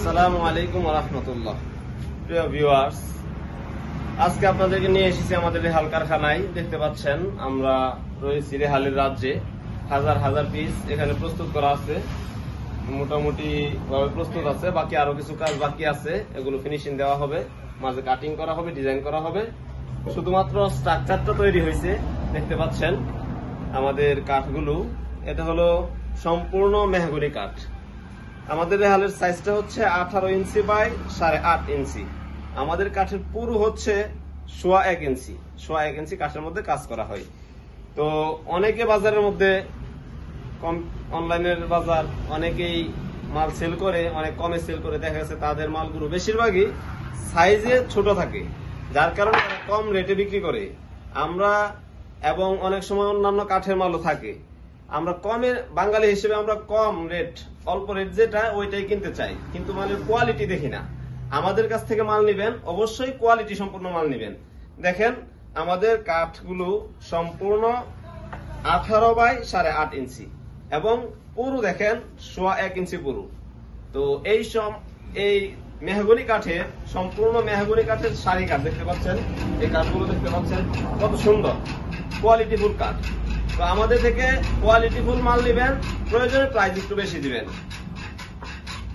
আসসালামু আলাইকুম ওয়া রাহমাতুল্লাহ। প্রিয় ভিউয়ার্স, আজকে আপনাদেরকে নিয়ে এসেছি আমাদের রেহাল কারখানায়। দেখতে পাচ্ছেন আমরা রয়েছি রেহালের রাজ্যে। হাজার হাজার পিস এখানে প্রস্তুত করা আছে, মোটামুটি ভাবে প্রস্তুত আছে। বাকি আরো কিছু কাজ বাকি আছে, এগুলো ফিনিশিং দেওয়া হবে, মাঝে কাটিং করা হবে, ডিজাইন করা হবে। শুধুমাত্র স্ট্রাকচারটা তৈরি হয়েছে। দেখতে পাচ্ছেন আমাদের কাঠগুলো, এটা হলো সম্পূর্ণ মেহগনি কাঠ। আমাদের রেহালের সাইজটা হচ্ছে 18 ইঞ্চি বাই 8.5 ইঞ্চি। আমাদের কাঠের পুরো হচ্ছে 1.25 ইঞ্চি। 1.25 ইঞ্চি কাঠের মধ্যে কাজ করা হয়। তো অনেকে বাজারের মধ্যে অনলাইনের বাজার, অনেকেই মাল সেল করে, অনেক কমে সেল করে। দেখা গেছে তাদের মালগুলো বেশিরভাগই সাইজে ছোট থাকে, যার কারণে তারা কম রেটে বিক্রি করে। আমরা এবং অনেক সময় অন্যান্য কাঠের মালও থাকে, আমরা কমে, বাঙালি হিসেবে আমরা কম রেট, অল্প রেট যেটা ওইটাই কিনতে চাই, কিন্তু মালের কোয়ালিটি দেখি না। আমাদের কাছ থেকে মাল নিবেন, অবশ্যই কোয়ালিটি সম্পূর্ণ মাল নিবেন। দেখেন আমাদের কাঠগুলো সম্পূর্ণ 18 বাই 8.5 ইঞ্চি এবং পুরু দেখেন 1.25 ইঞ্চি পুরু। তো এই মেহগনি কাঠের, সম্পূর্ণ মেহগনি কাঠের সারি কাঠ দেখতে পাচ্ছেন। এই কাঠগুলো দেখতে পাচ্ছেন কত সুন্দর কোয়ালিটিফুল কাঠ। তো আমাদের থেকে কোয়ালিটিফুল মাল নেবেন, প্রয়োজনে প্রাইস একটু বেশি দিবেন।